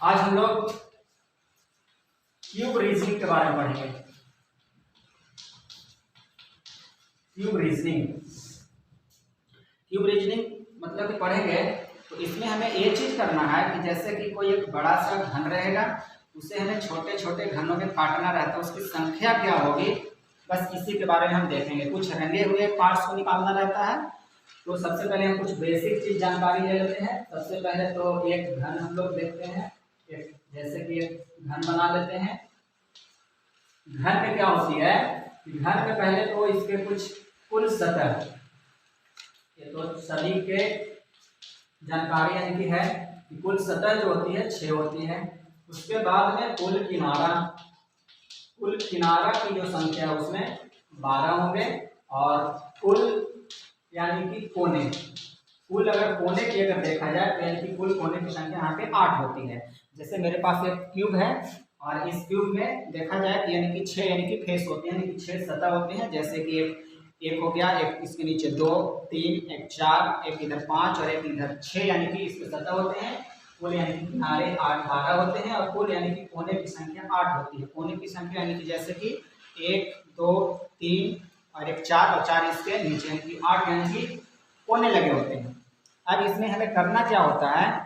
आज हम लोग क्यूब रीजनिंग के बारे में पढ़ेंगे। क्यूब रीजनिंग मतलब कि पढ़ेंगे तो इसमें हमें ये चीज करना है कि जैसे कि कोई एक बड़ा सा घन रहेगा, उसे हमें छोटे छोटे घनों में काटना रहता है, उसकी संख्या क्या होगी, बस इसी के बारे में हम देखेंगे। कुछ रंगे हुए पार्ट्स को निकालना रहता है। तो सबसे पहले हम कुछ बेसिक चीज जानकारी ले लेते हैं। सबसे पहले तो एक घन हम लोग देखते हैं। एक जैसे कि एक घन बना लेते हैं। घन में क्या होती है कि घन में पहले तो इसके कुछ कुल सतह, ये तो सभी के जानकारी यानी कि है कि कुल सतह जो होती है 6 होती है। उसके बाद में कुल किनारा की जो संख्या है उसमें 12 होंगे। और कुल यानी कि कोने, कुल अगर कोने की अगर देखा जाए तो यानी कि कुल कोने की संख्या यहाँ पे 8 होती है। जैसे मेरे पास एक क्यूब है और इस क्यूब में देखा जाए कि यानी कि 6 यानी कि फेस होते हैं, यानी कि 6 सतह होते हैं। जैसे कि एक हो गया, एक इसके नीचे 2, 3, एक 4, एक इधर 5 और एक इधर 6 यानी कि इसके सतह होते हैं। कुल यानी कि किनारे 8 12 होते हैं और कुल यानी कि कोने की संख्या 8 होती है। कोने की संख्या यानी कि जैसे कि 1 2 3 और एक 4 और 4 इसके नीचे यानी कि 8 यानी कि कोने लगे होते हैं। अब इसमें हमें करना क्या होता है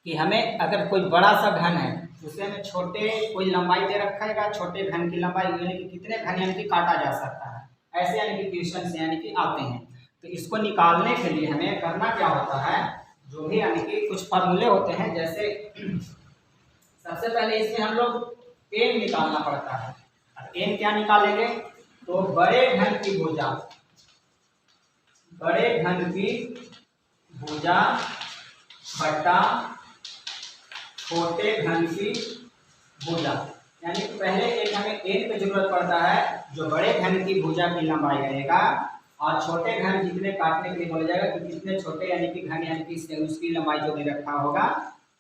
कि हमें अगर कोई बड़ा सा घन है उसे हमें छोटे कोई लंबाई दे रखा है, छोटे घन की लंबाई यानी कि कितने घन यानी कि काटा जा सकता है, ऐसे यानी कि क्वेश्चन से यानी कि आते हैं। तो इसको निकालने के लिए हमें करना क्या होता है, जो भी यानी कि कुछ फार्मूले होते हैं। जैसे सबसे पहले इसमें हम लोग एन निकालना पड़ता है। अब एन क्या निकालेंगे तो बड़े घन की भुजा बटा छोटे घन की भुजा, यानी कि पहले एक हमें एन की जरूरत पड़ता है जो बड़े घन की भुजा की लंबाई रहेगा, और छोटे घन जितने काटने के लिए बोला जाएगा कि कितने छोटे यानी कि घन यानी कि उसकी लंबाई जो भी रखा होगा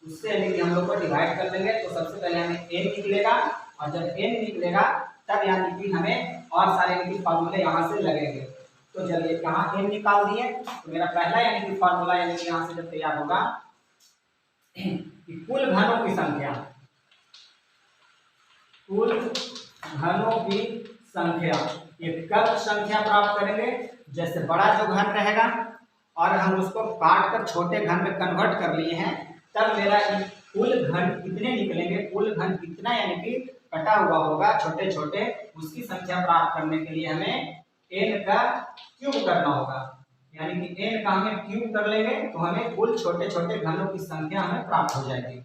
उससे यानी कि हम लोग को डिवाइड कर लेंगे। तो सबसे पहले हमें एन निकलेगा और जब एन निकलेगा तब यानी कि हमें और सारे यानी कि फार्मूले यहाँ से लगेंगे। तो चलिए यहाँ एन निकाल दिए तो मेरा पहला यानी कि फार्मूला यानी कि यहाँ से जब तैयार होगा कि कुल घनों की संख्या, ये कब संख्या प्राप्त करेंगे, जैसे बड़ा जो घन रहेगा और हम उसको काट कर छोटे घन में कन्वर्ट कर लिए हैं, तब मेरा कुल घन कितने निकलेंगे, कुल घन कितना यानी कि कटा हुआ होगा छोटे छोटे, उसकी संख्या प्राप्त करने के लिए हमें एन का क्यूब करना होगा। यानी कि एन का हमें क्यूब कर लेंगे तो हमें कुल छोटे छोटे घनों की संख्या हमें प्राप्त हो जाएगी।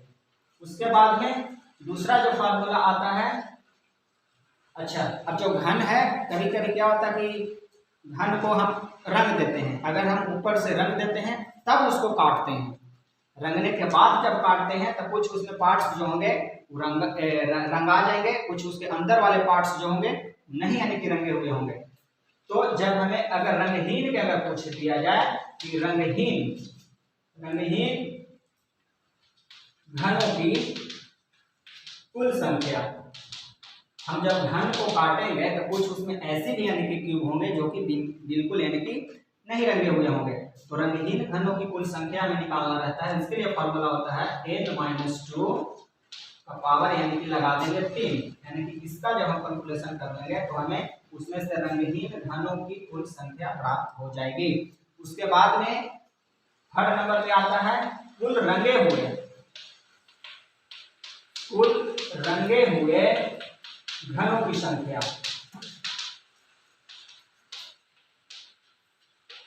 उसके बाद में दूसरा जो फार्मूला आता है, अच्छा अब जो घन है कभी कभी क्या होता है कि घन को हम रंग देते हैं। अगर हम ऊपर से रंग देते हैं तब उसको काटते हैं, रंगने के बाद जब काटते हैं तब कुछ उसमें पार्ट्स जो होंगे रंगा जाएंगे, कुछ उसके अंदर वाले पार्ट्स जो होंगे नहीं यानी कि रंगे हुए होंगे। तो जब हमें अगर रंगहीन के अगर पूछ दिया जाए कि रंगहीन घनों की कुल संख्या, हम जब घन को काटेंगे तो कुछ उसमें ऐसे भी यानी कि क्यूब होंगे जो कि बिल्कुल यानी कि नहीं रंगे हुए होंगे। तो रंगहीन घनों की कुल संख्या में निकालना रहता है। इसके लिए फॉर्मूला होता है n-2 का पावर यानी कि लगा देंगे 3, यानी कि इसका जब हम कैलकुलेशन कर लेंगे तो हमें उसमें से रंगहीन घनों की कुल संख्या प्राप्त हो जाएगी। उसके बाद में थर्ड नंबर पे आता है कुल रंगे हुए घनों की संख्या।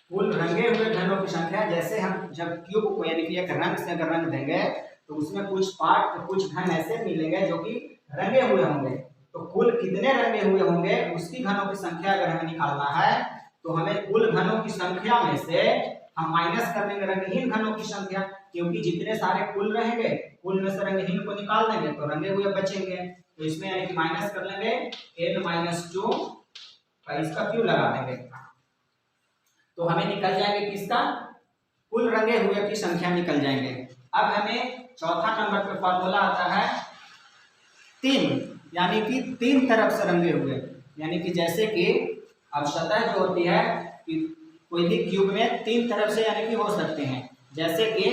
कुल रंगे हुए घनों की संख्या, जैसे हम जब क्यूब को यानी कि एक रंग से अगर रंग देंगे तो उसमें कुछ पार्ट कुछ घन ऐसे मिलेंगे जो कि रंगे हुए होंगे। तो कुल कितने रंगे हुए होंगे उसकी घनों की संख्या अगर हमें निकालना है तो हमें कुल घनों की संख्या में से हम माइनस कर लेंगे रंगहीन घनों की संख्या, क्योंकि जितने सारे कुल रहेंगे कुल में से रंगहीन को निकाल देंगे तो रंगे हुए बचेंगे। तो इसमें यानी कि माइनस कर लेंगे n-2 का इसका क्यूब लगा देंगे तो हमें निकल जाएंगे किसका, कुल रंगे हुए की संख्या निकल जाएंगे। अब हमें चौथा नंबर पे फॉर्मूला आता है 3, यानी कि 3 तरफ से रंगे हुए, यानी कि जैसे कि अब सतह जो होती है कि कोई भी क्यूब में 3 तरफ से यानी कि हो सकते हैं। जैसे कि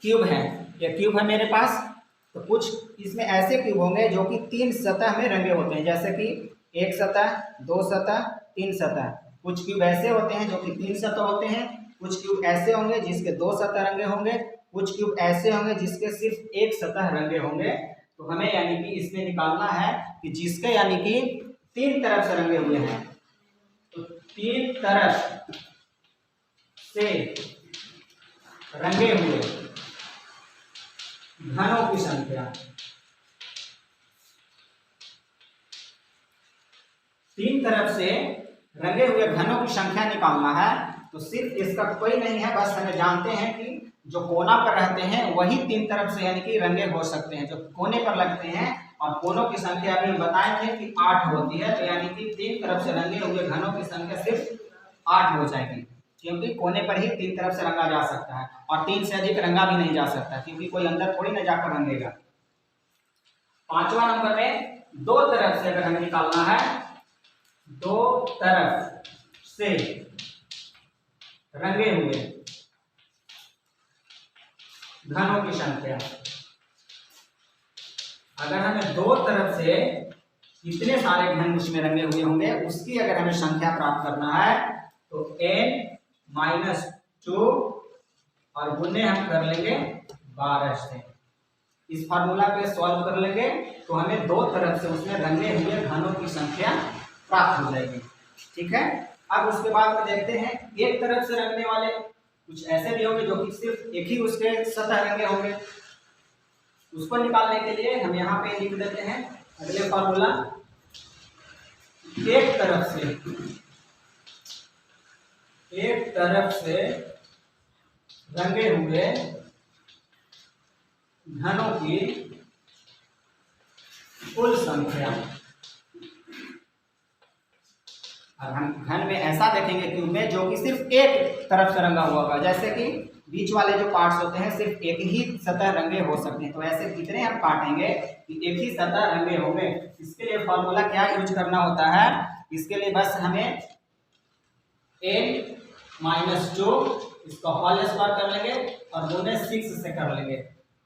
क्यूब है, ये क्यूब है मेरे पास, तो कुछ इसमें ऐसे क्यूब होंगे जो कि 3 सतह में रंगे होते हैं, जैसे कि 1 सतह, 2 सतह, 3 सतह। कुछ क्यूब ऐसे होते हैं जो कि 3 सतह होते हैं, कुछ क्यूब ऐसे होंगे जिसके 2 सतह रंगे होंगे, कुछ क्यूब ऐसे होंगे जिसके सिर्फ 1 सतह रंगे होंगे। तो हमें यानी कि इसमें निकालना है कि जिसके यानी कि 3 तरफ से रंगे हुए हैं, तो 3 तरफ से रंगे हुए घनों की संख्या, 3 तरफ से रंगे हुए घनों की संख्या निकालना है। तो सिर्फ इसका कोई नहीं है, बस हमें जानते हैं कि जो कोना पर रहते हैं वही 3 तरफ से यानी कि रंगे हो सकते हैं, जो कोने पर लगते हैं। और कोनों की संख्या अभी हम बताए थे कि 8 होती है, तो यानी कि 3 तरफ से रंगे हुए घनों की संख्या सिर्फ 8 हो जाएगी, क्योंकि कोने पर ही 3 तरफ से रंगा जा सकता है और 3 से अधिक रंगा भी नहीं जा सकता, क्योंकि कोई अंदर थोड़ी ना जाकर रंगेगा। 5वां नंबर में 2 तरफ से अगर हमें निकालना है, 2 तरफ से रंगे हुए घनों की संख्या। अगर हमें 2 तरफ से कितने सारे घन उसमें रंगे हुए होंगे उसकी अगर हमें संख्या प्राप्त करना है, तो n-2 और गुने हम कर लेंगे 12 से। इस फार्मूला पे सॉल्व कर लेंगे तो हमें 2 तरफ से उसमें रंगे हुए घनों की संख्या प्राप्त हो जाएगी। ठीक है, अब उसके बाद में देखते हैं एक तरफ से रंगने वाले कुछ ऐसे भी होंगे जो कि सिर्फ एक ही उसके सतह रंगे होंगे। उसको निकालने के लिए हम यहाँ पे लिख देते हैं अगले फार्मूला, एक तरफ से रंगे हुए घनों की कुल संख्या। अब हम घन में ऐसा देखेंगे क्यूब में जो कि सिर्फ एक तरफ से रंगा हुआ होगा, जैसे कि बीच वाले जो पार्ट्स होते हैं सिर्फ एक ही सतह रंगे हो सकते हैं। तो ऐसे कितने हम काटेंगे कि एक ही सतह रंगे होंगे। इसके लिए फॉर्मूला क्या यूज करना होता है, इसके लिए बस हमें n-2 इसका होल स्क्वायर कर लेंगे और गुने 6 से कर लेंगे।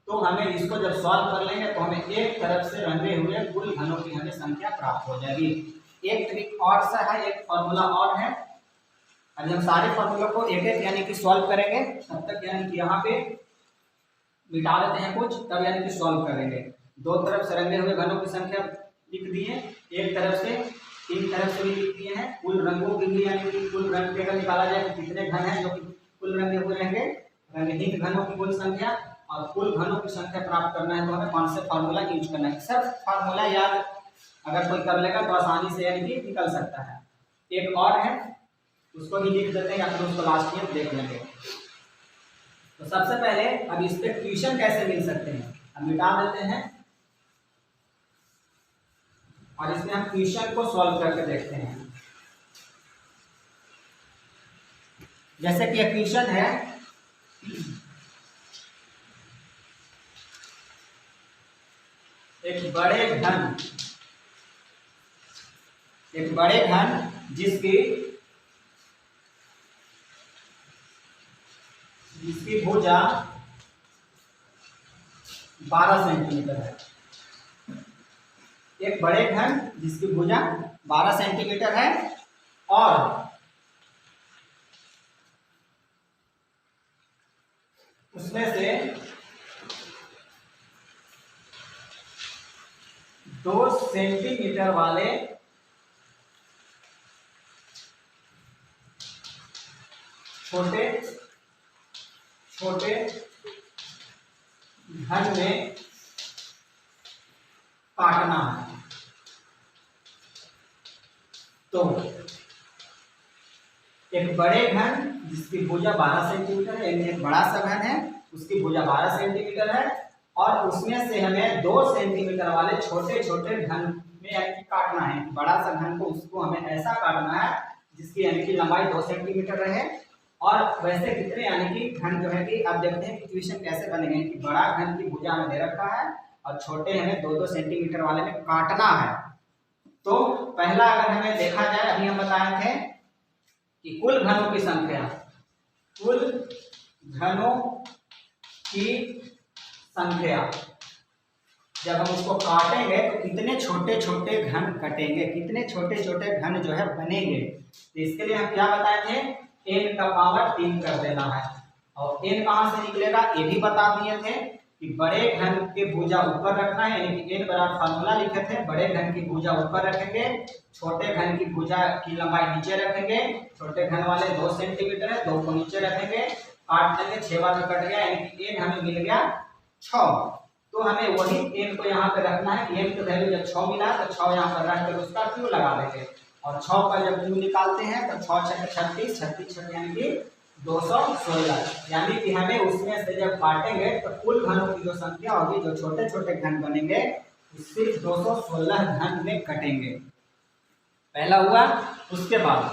तो हमें इसको जब सॉल्व कर लेंगे तो हमें एक तरफ से रंगे हुए कुल घनों की हमें संख्या प्राप्त हो जाएगी। एक ट्रिक और सा है, एक फॉर्मूला और है। अभी हम सारे फॉर्मूला को एक एक यानी कि सॉल्व करेंगे, तब तक यानी कि यहाँ पे मिटा देते हैं कुछ, तब यानी कि सॉल्व करेंगे। 2 तरफ से रंगे हुए घनों की संख्या लिख दिए, एक तरफ से 3 तरफ से भी लिख दिए हैं। कुल रंगों के लिए यानी कि कुल रंग अगर निकाला जाए तो कितने घन हैं जो कि कुल रंगे हुए रहेंगे, रंगहीन घनों की कुल संख्या। और कुल घनों की संख्या प्राप्त करना है तो हमें कौन से फार्मूला यूज करना है। सब फार्मूला याद अगर कोई कर लेगा तो आसानी से यानी कि निकल सकता है। एक और है, उसको भी लिख देते हैं या फिर उसको लास्ट में देख लेंगे। तो सबसे पहले अब इस पे ट्यूशन कैसे मिल सकते हैं हम मिटा देते हैं और इसमें हम ट्यूशन को सॉल्व करके देखते हैं। जैसे कि ट्यूशन है, एक बड़े घन जिसकी भुजा 12 सेंटीमीटर है। एक बड़े घन जिसकी भुजा 12 सेंटीमीटर है और उसमें से 2 सेंटीमीटर वाले छोटे घन में काटना है। तो एक बड़े घन जिसकी भुजा 12 सेंटीमीटर है, यानी एक बड़ा सा घन है, उसकी भुजा 12 सेंटीमीटर है और उसमें से हमें 2 सेंटीमीटर वाले छोटे छोटे घन में यानी कि काटना है। बड़ा सा घन को उसको हमें ऐसा काटना है जिसकी यानी कि लंबाई 2 सेंटीमीटर रहे। और वैसे कितने यानी कि घन जो है कि आप देखते हैं कि इक्वेशन कैसे बनेंगे कि बड़ा घन की भुजा हमें दे रखा है और छोटे हमें 2-2 सेंटीमीटर वाले में काटना है। तो पहला अगर हमें देखा जाए, अभी हम बताए थे कि कुल घनों की संख्या की संख्या। जब हम उसको काटेंगे तो कितने छोटे छोटे घन कटेंगे, कितने छोटे छोटे घन जो है बनेंगे। तो इसके लिए हम क्या बताए थे, n का पावर 3 कर देना है। और n कहाँ से निकलेगा ये भी बता दिए थे कि बड़े घन की भुजा ऊपर रखना है, यानी कि n बराबर फार्मूला लिखे थे, बड़े घन की भुजा ऊपर रखेंगे, छोटे घन की भुजा की लंबाई नीचे रखेंगे। छोटे घन वाले 2 सेंटीमीटर है, 2 को नीचे रखेंगे, काट देंगे, 6 बार में कट गया, यानी कि n हमें मिल गया 6। तो हमें वही n को यहाँ पे रखना है कि n की वैल्यू जब 6 मिला तो 6 यहाँ पर रख कर उसका q लगा देंगे। और 6 का जब q निकालते हैं तो 6 छक 36, 36 छक यानी कि 216, यानी कि हमें उसमें से जब काटेंगे तो कुल घनों की जो संख्या होगी, जो छोटे छोटे घन बनेंगे, सिर्फ 216 घन में कटेंगे। पहला हुआ। उसके बाद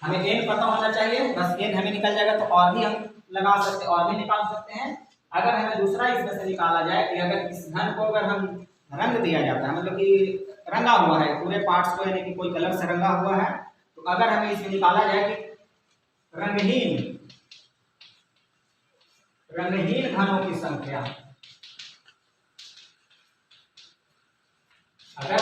हमें n पता होना चाहिए, बस n हमें निकल जाएगा तो और भी हम लगा सकते, और भी निकाल सकते हैं। अगर हमें दूसरा इसमें से निकाला जाए कि अगर इस घन को अगर हम रंग दिया जाता है, मतलब कि रंगा हुआ है पूरे पार्ट्स को, यानी कि कोई कलर से रंगा हुआ है, तो अगर हमें इसमें निकाला जाए कि रंगहीन घनों की संख्या, अगर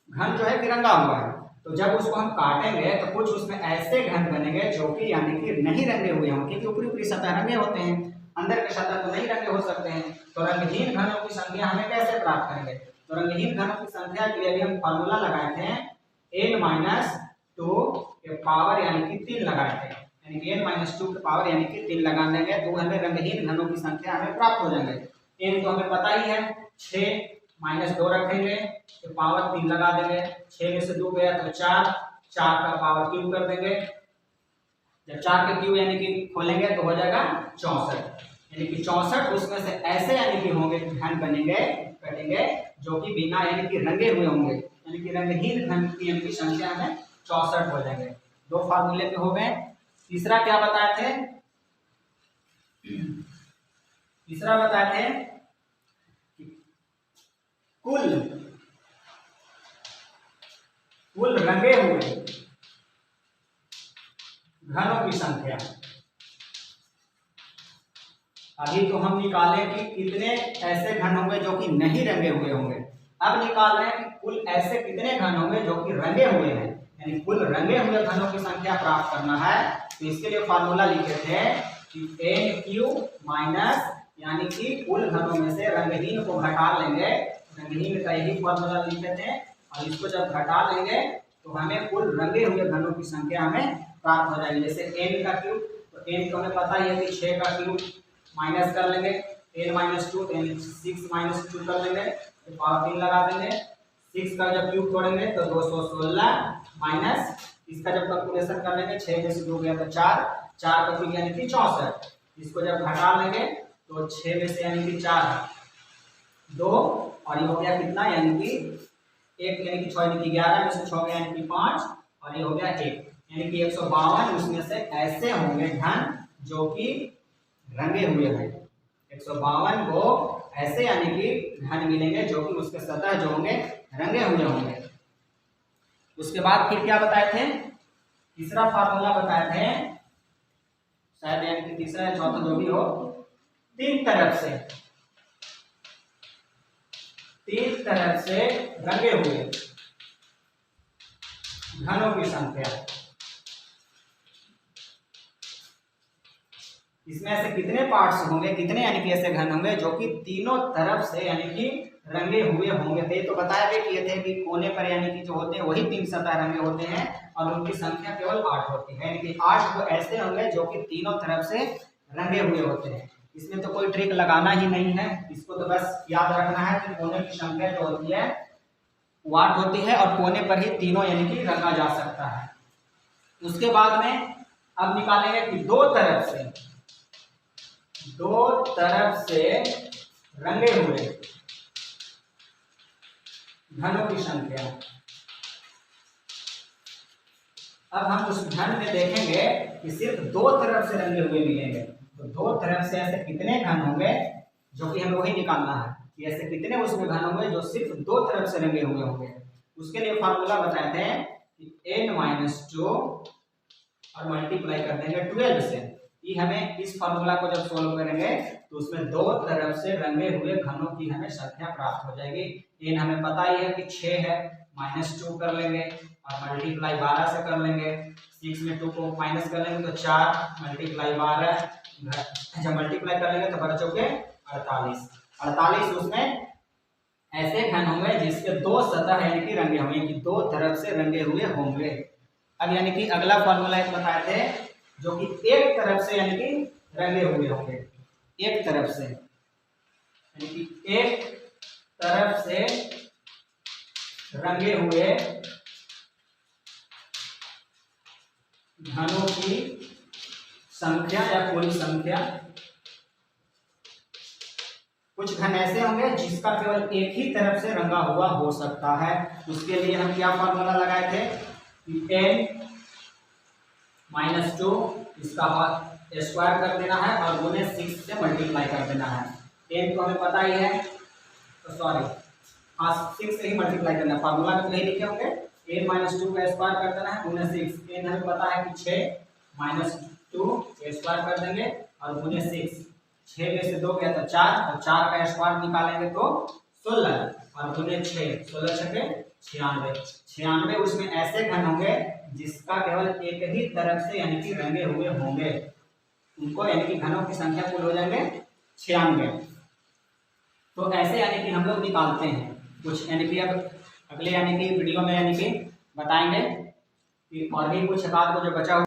घन जो है तिरंगा हुआ है तो जब उसको हम काटेंगे तो कुछ उसमें ऐसे घन बनेंगे जो कि यानी कि नहीं रंगे हुए होंगे, क्योंकि ऊपरी ऊपरी सतह रंगे होते हैं, अंदर के सतह तो नहीं रंगे हो सकते हैं। तो रंगहीन घनों की संख्या हमें कैसे प्राप्त करेंगे, तो रंगहीन घनों की संख्या के लिए भी हम फॉर्मूला लगाए थे n-2 के पावर यानी कि 3 लगाए थे, यानी कि n-2 के पावर यानी कि 3 लगा देंगे तो हमें रंगहीन घनों की संख्या हमें प्राप्त हो जाएंगे। n तो हमें पता ही है, 6 - 2 रखेंगे तो पावर 3 लगा देंगे, 6 में से 2 गया तो 4, 4 का पावर क्यूब कर देंगे, जब 4 के क्यूब यानी कि खोलेंगे तो हो जाएगा 64, यानी कि 64 उसमें से ऐसे यानी कि होंगे घन बनेंगे कटेंगे जो कि बिना यानी कि रंगे हुए होंगे, यानी कि रंगहीन घन की संख्या में 64 हो जाएंगे। 2 फार्मूले पे हो गए। तीसरा क्या बताए थे, तीसरा बताए थे कुल रंगे हुए घनों की संख्या। अभी तो हम निकाले कि कितने ऐसे घन होंगे जो कि नहीं रंगे हुए होंगे, अब निकाल रहे हैं कि कुल ऐसे कितने घन होंगे जो कि रंगे हुए हैं, यानी कुल रंगे हुए घनों की संख्या प्राप्त करना है। तो इसके लिए फॉर्मूला लिखे थे कि n³ यानी कि कुल घनों में से रंगहीन को घटा लेंगे, रंगहीन का यही फॉर्मूला लिखे थे, और इसको जब घटा लेंगे तो हमें कुल रंगे हुए घनों की संख्या हमें प्राप्त हो जाएगी। जैसे n का क्यूब, तो n को हमें पता ही है कि 6 का क्यूब माइनस कर लेंगे, n-2 6 - 2 कर लेंगे तो पावर 3 लगा देंगे, 6 का जब क्यूब तोड़ेंगे तो 216 माइनस इसका जब कैलकुलेशन कर लेंगे, 6 में से 2 गया तो 4, 4 का क्यूब यानी कि 64, इसको जब घटा लेंगे तो 6 में से यानी कि 4 2 और ये हो गया कितना, यानी कि 1 यानी कि 6 यानी कि 11 में से 6 गया यानी कि 5 और ये हो गया 1, यानी कि 152 उसमें से ऐसे होंगे घन जो कि रंगे हुए हैं। 152 को ऐसे यानी कि घन मिलेंगे जो कि उसके सतह जो होंगे रंगे हुए होंगे। उसके बाद फिर क्या बताए थे, तीसरा फार्मूला बताए थे, शायद यानी कि तीसरा या चौथा जो भी हो, तीन तरफ से रंगे हुए घनों की संख्या। इसमें ऐसे कितने पार्ट्स होंगे, कितने यानी कि ऐसे घन होंगे जो कि तीनों तरफ से यानी कि रंगे हुए होंगे। तो बताया भी किए थे कि कोने पर यानी कि जो होते हैं वही 3 सतह रंगे होते हैं और उनकी संख्या केवल 8 होती है, यानी कि 8 तो ऐसे होंगे जो कि तीनों तरफ से रंगे हुए होते हैं। इसमें तो कोई ट्रिक लगाना ही नहीं है, इसको तो बस याद रखना है कि कोने की संख्या जो होती है 8 होती है और कोने पर ही तीनों यानी कि रंगा जा सकता है। उसके बाद में अब निकालेंगे कि दो तरफ से रंगे हुए घनों की संख्या। अब हम उस घन में देखेंगे कि सिर्फ 2 तरफ से रंगे हुए मिलेंगे, तो 2 तरफ से ऐसे कितने घन होंगे जो कि हमें वही निकालना है कि ऐसे कितने उसमें घन होंगे जो सिर्फ 2 तरफ से रंगे हुए होंगे। उसके लिए फार्मूला बताए थे कि n-2 और मल्टीप्लाई कर देंगे 12 से। कि हमें इस फॉर्मूला को जब सोल्व करेंगे तो उसमें दो तरफ से रंगे हुए घनों की हमें संख्या प्राप्त हो जाएगी। एन हमें पता ही है कि 6 है, -2 कर लेंगे और मल्टीप्लाई 12 से कर लेंगे। 6 में 2 को माइनस कर लेंगे तो 4 मल्टीप्लाई 12, जब मल्टीप्लाई कर लेंगे तो बच्चों के 48 उसमें ऐसे घन होंगे जिसके दो सतह यानी कि रंगे होंगे, कि दो तरफ से रंगे हुए होंगे। अब यानी कि अगला फॉर्मूला एक बताए थे जो कि एक तरफ से यानी कि रंगे हुए होंगे, एक तरफ से यानी कि एक तरफ से रंगे हुए घनों की संख्या या कुल संख्या। कुछ घन ऐसे होंगे जिसका केवल एक ही तरफ से रंगा हुआ हो सकता है। उसके लिए हम क्या फॉर्मूला लगाए थे कि n-2 इसका स्क्वायर कर देना है और गुने 6 से मल्टीप्लाई कर देना है। n तो हमें पता ही है, तो सॉरी 6 से ही मल्टीप्लाई करना है, फॉर्मूला में तो नहीं लिखे होंगे। n-2 का स्क्वायर कर देना है गुने 6। n हमें पता है कि 6 -2 स्क्वायर कर देंगे और गुने 6। 6 में से 2 गया तो 4 और 4 का स्क्वायर निकालेंगे तो 16 और गुने 6, 16 छके 96। 96 उसमें ऐसे घन होंगे जिसका केवल एक ही तरफ से यानी कि रंगे हुए होंगे, उनको यानी कि घनों की संख्या कुल हो जाएंगे 96। तो ऐसे यानी कि हम लोग निकालते हैं कुछ, यानी कि अब अगले यानी कि वीडियो में यानी कि बताएंगे कि और भी कुछ बात को जो बचा